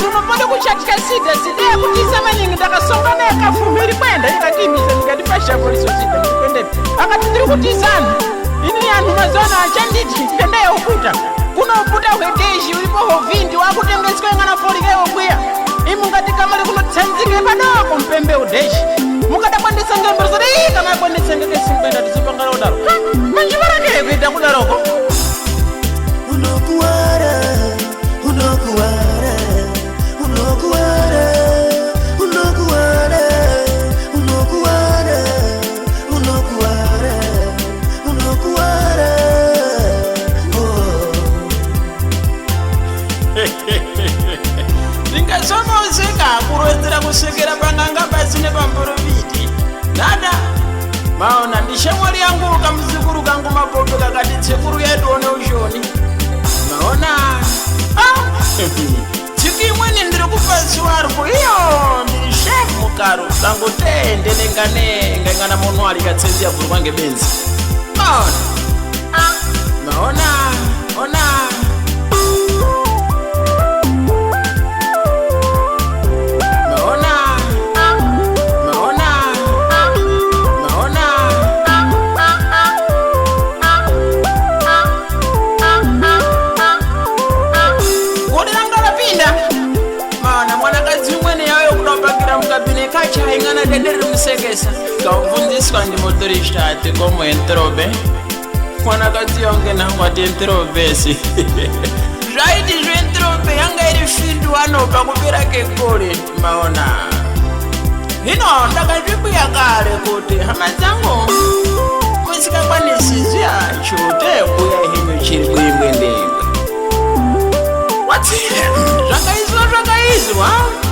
unopanda kuchatika sida yakutiza maningi ndakasonga naye kafumiri kwenda ikakimisa ndikatipasha poliso sida ndikwendepi akati ndiri kutizana ini yanhu mazona achanditi ndikendeye ukuta kuno uputa hwedeshi ulipo hovindi wakutengeswa ingana folike okwiya imungati kamali kunotsanzike padoko mpembe udeshi mukadakwandisa ngembero zoti kana akwandisa ngeke simkwenda tisopangala udaro manjivarakele kuita kudaroko unokuwara ndingasomoseka kurodzera kusekera panganga pasine pamboroviti dada maona ndishamwari yangu kamuzukuru kangu mapope kakati tsekuru yedu one ushoni maona tsiku imweni ndiri kupasiwariko iyo ndiri shefu mukaro kangotende nengaingana munhu ari katsenzi yavhurwa ngebenzi maona ingana dederi musekesa kaubvunziswa ndimotorista ati komo entrobe mwanakadzi yonge nangu ati entrobesi zvaiti zventrobe yanga iri findu anopa kupera kekore maona hino ndakazvibhuya kare kuti hama dzangu musikakwanisizi yacho tekuya henyu chiri kuimwe ndengwe wati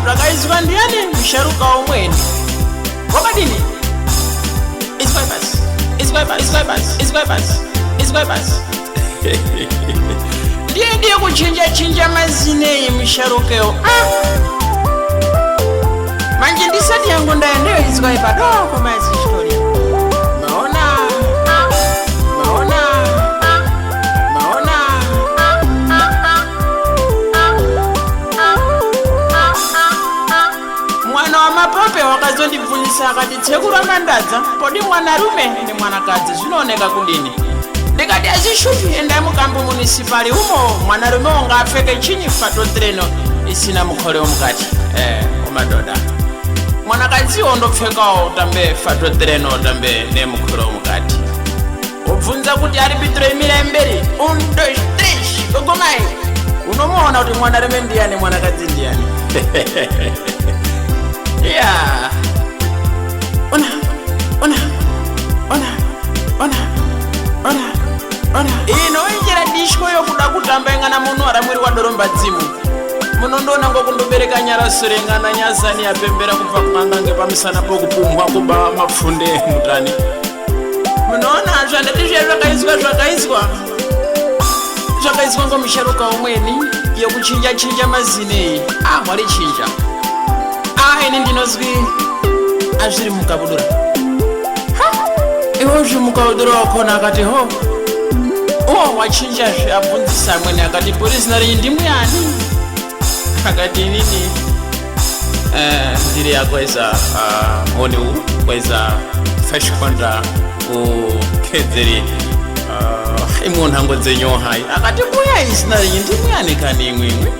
zvakaizwa ndiani musharuka umweni wakadini iswaibas ndiye kuchinja mazinei musharukewo manje ndisati yangu ndaendeyo iswaipa doko mazihistoria maona mwana wamapope wakazondibvunzisa akati tsekuru amandadza podi mwanarume ndi mwanakadzi zvinooneka kudini ndikati azvishupi endai mukambo munisipari umo mwanarume wonga apfeke chinyi fatotreno isina mukhole womukati umadhodha mwanakadziwo ndopfekawo tambe fatotreno tambe nemukhole womukati ubvunza kuti ari pitiro imira emberi 1 2 3 gogomai unomuona kuti mwanarume ndiyani mwanakadzi ndiyani yeah. Ona inoinjira dishko yokuda kutamba ingana munhu aramwiri wadoromba dzimu munondoona ngokundobereka nyara sure ingana nyazani yapembera kubva kumanga ngepamusana pokupumbwa kuba mapfunde mutani munoona zvandati zvakaizwa ngomusharuka umweni yekuchinja mazinei mwari chinja ini ndinozwi azviri mukabudura iwo zvimukabudura wakona akati ho wachinja zveabvunzisa amweni akati polisi narinyi ndimuyani akati inini ndiri yakweza moniu kweza fashkonda ukedzeri imunhu hango dzenyo hai akati muyai sinarinyi ndimuyani kani imwimwe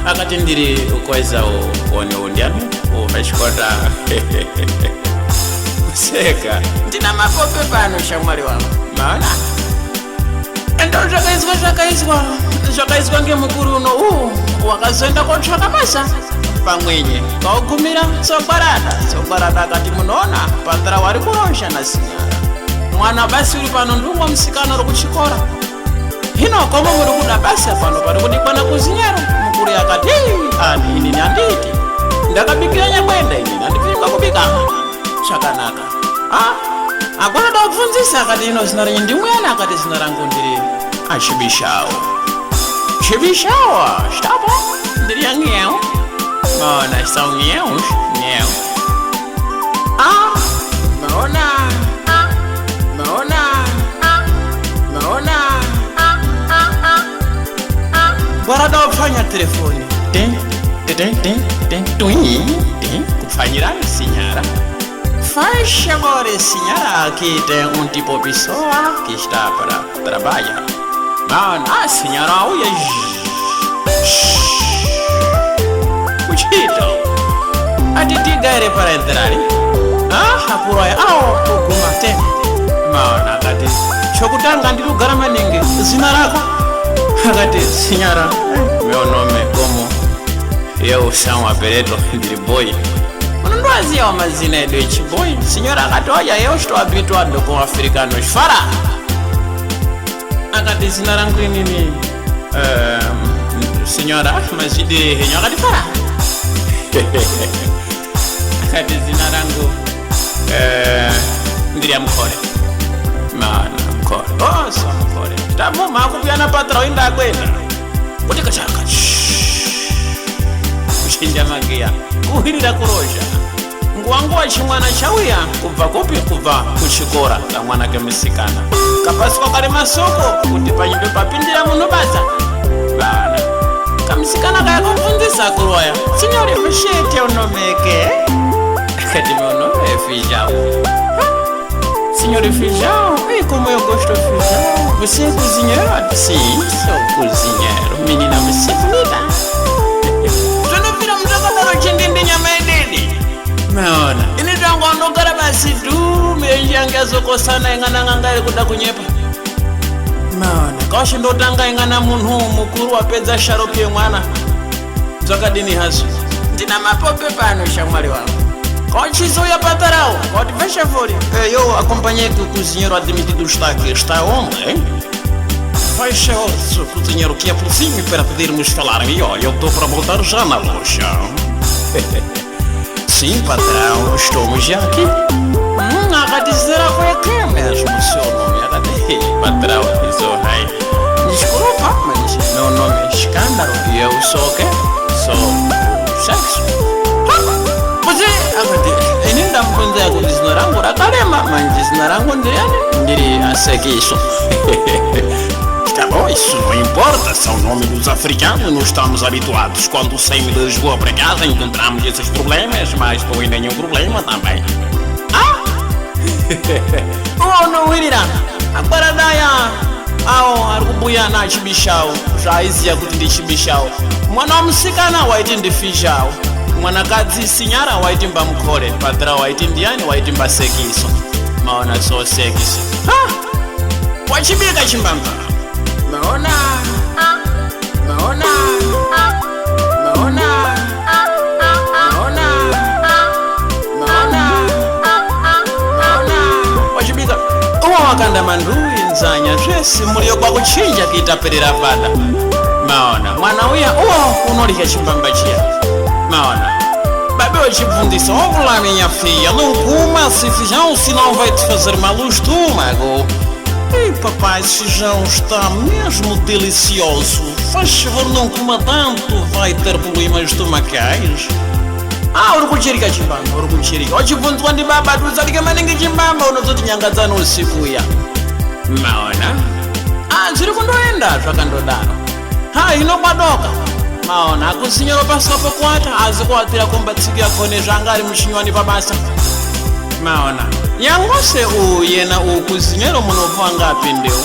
akati ndiri ukweza oneu ndiani ufashkonda seka ndina mapope pano shamwari wangu maona endo zvakaizwa ngemukuru uno wakazoenda kotsvaka basa pamwenye kaugumira tsokwarada akati munoona pandara wari kurosha nasinyara mwana basi uri pano ndumwa musikana uri kuchikora hino komo muri kuda basa pano pari kudikwana kuzinyaro mukuru yakati inini handiti ndakabikira nyakwenda inini handipinga kubika chakanaka akona ndobvunzisa akati ino zina renyu ndimuyana akati zina rangu ndiri achibishawo shtapo ndiri yangewo maona saungewo ngewo maona gwarada telefone. Tem. Companheira, senhora. Faz agora, senhora, aqui tem um tipo de pessoa que está para trabalhar. Não, senhora, olha. Cuidado. A titi gare para entrar. Por aí. Alguma tem. Não, akati. Chokutanga ndiri kugara maningi. Zina rako? Akati, senhora, meu nome é como eu sou Apereto de boy. Não fazia uma zina de boy. Senhora, akati, olha, eu estou habituado com africanos. Fala! Akati, zina rangu nini? Senhora, mas de renho, akati, fala! Akati, zina rangu ndiria mkore. Mana mkore. Só mkore. Tá bom, mas eu na patrão ainda aguenta. Pode cachaka. Kuchinja magia. Kuhirira kuroja. Nguangua chimwana chauya. Kuva kuchikora. La mwana kemesikana. Kapasiko kare masoko. Kutipa nyimbe papindira muno basa. Bana. Kamisikana kaya kufundisa kuroya. Signore, mshete unomeke. Kati meu nome é Feijão. Senhor Feijão, e como eu gosto de feijão. Você é cozinheiro? Sim, sou cozinheiro. Menina, você é bonita. Você não vira muito como eu tinha de mãe dele. Maona. Ele já quando o cara vai se dormir, já que eu sou sana engana ele kuda kunyepa. Maona. Kaoshi ndo tanga engana munhu mukuru apedza sharope mwana. Dzakadini haso. Ndina mapope pano shamwali wangu. Conchizo ya patarão, pode fechar fora. Eu acompanhei que o cozinheiro admitido está aqui. Está onde, hein? Fecha o cozinheiro que é por cima para podermos falar. E olha, eu estou para voltar já na loja. Sim, patrão, estamos já aqui. Yakatiza foi aqui mesmo o seu nome. Patrão, desculpa, mas meu nome é Escândalo. E eu sou o quê? Sou sexo. Você, ele ainda me conta que diz no rango da carema, mas diz no rango dele, a seguir isso. Tá bom, isso não importa, são nomes dos africanos, não estamos habituados. Quando saímos de Lisboa para casa, encontramos esses problemas, mas não há nenhum problema também. Não irá. Agora daí, argubuia na chibichau, já exia kuti chibichau. Mwana msikana waitindi fijau. Mwanakazi sinyara waitimba mkore, patra waitindiani waitimba sekiso. Maona so sekiso. Wachibika chimbamba. Maona. Wachibika. Wakanda mandui nzanya dresi mulio kwa kuchinja kitaperera pada. Maona. Mwana uya unolika chimbamba chia. Maona, bebê hoje fundista, ouve lá minha filha, não coma esse feijão, senão vai te fazer mal o estômago. Ei papai, esse feijão está mesmo delicioso, faz favor não coma tanto, vai ter problemas estomacais. Urikuchirika chimbamba, urikuchirika, wachibvunzwa ndi baba tuzalike maningi chimbamba, unozotinyangadzana usikuya. Maona, zviri kundoenda zvakandodaro. Inokwadoka. Maona, kusinyoro pasapo kwata, azikwatira kumbatsikia kone zvangari mushinywani pabasa. Maona, yangose yena kusinyoro munobva ngapi ndiwo.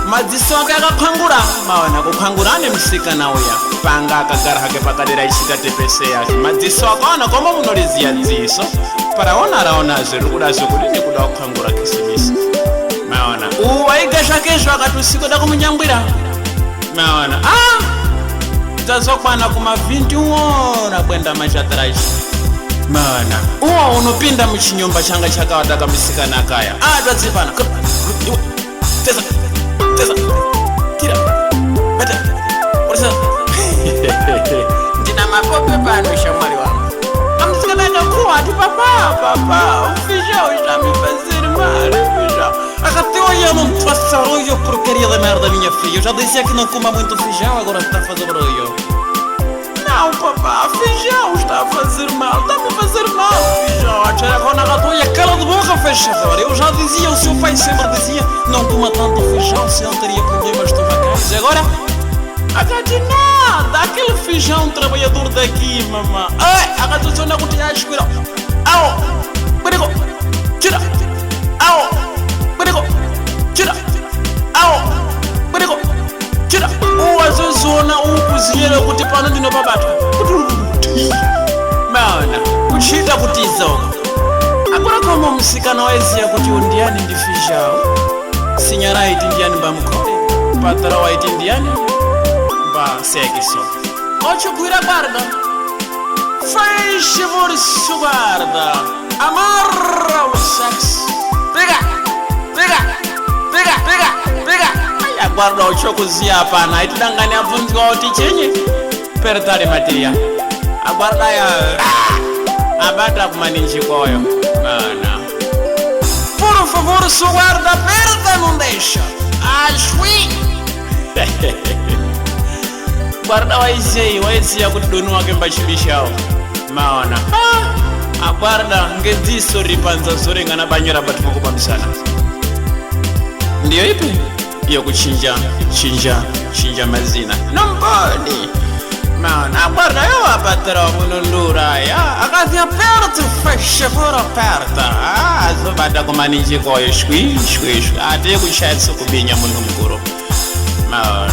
Madziso ake akakwangura. Maona, kukwangura ane musikana uya. Panga akagara hake pakadera ichita tepese yake. Madziso akaona koma munoriziya dziso. Paraona raona zviri kuda zvekudini kuda kukwangura kisimisi. Maona, aigashakezvo akatusikoda kumunyangwira. Maona, tazokwana kuma 21 na kwenda machatraji. Maana unopinda muchinyumba changa chakawata kamisikana kaya. Tadzipana. Teza. Tira. Bata. Orisa. Ndina mapope pano shamwali wangu. Kamisikana kakuwa ati papa. Feijão está me fazer mal, feijão. Até hoje eu não faço barulho porcaria da merda minha filha. Eu já dizia que não coma muito feijão, agora está a fazer barulho. Não, papá, feijão está a fazer mal. Está-me a fazer mal, feijão. Agora na ratoia, cala de boca, fechador. Eu já dizia, o seu pai sempre dizia, não coma tanto feijão, senão teria problemas estomacais. E agora? Akati nada, aquele feijão trabalhador daqui, mamã. Ai, akati só na kutia escura. Ao, perigo, tira. Ao, perigo, tira. Ao, perigo, tira. Uwazozona ukuzinyela kuti pano ndino babata. Maona, kuchita kutizo. Agora como msikana waizia kuti undiani ndi feijão. Sinyara iti ndiani bamukore. Patra wa iti ndiani. Segue só. Ocho cuira guarda. Feche por su guarda. Amarra o sexo. Pega, pega, pega, pega, pega. Ai, guarda ocho cozinha pana. Aí tu dá ganha fundo ao tichinho. Pertare materia. Aguarda ya. Abata com maninji coio. Ana. Por favor, su guarda aperta, não deixa. Ashui. Guarda waizia kuti donu wake mbachibishao. Maona. Aguarda ngedziso ripanza zorengana banyera batuko pamsana. Ndiyo ipi? Iyo kuchinja mazina. Nomboni. Maona, aguarda yo apatera munundura ya. Akazi aperta, fecha por aperta. Zobada kumaninji koyo shwi. Ate kuchatso kubinya munhu mkuru. Maona.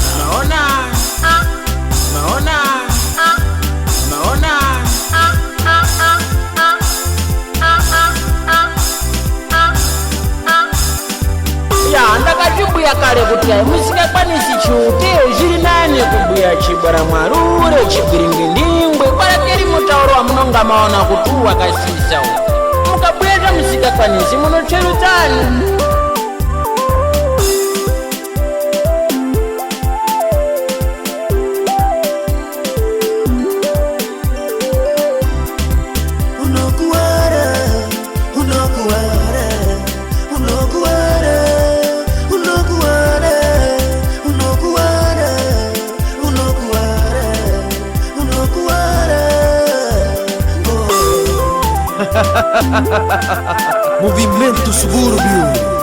Ya ndakachibuya kale kuti musikakwanisi chiute zviri nani kubuya chibara mwarure chibiringindingwe kwarakeri mutauro wamunonga maona kuti wakasisa mukabuya zvamusikakwanisi munocherutani. Movimento Subúrbio.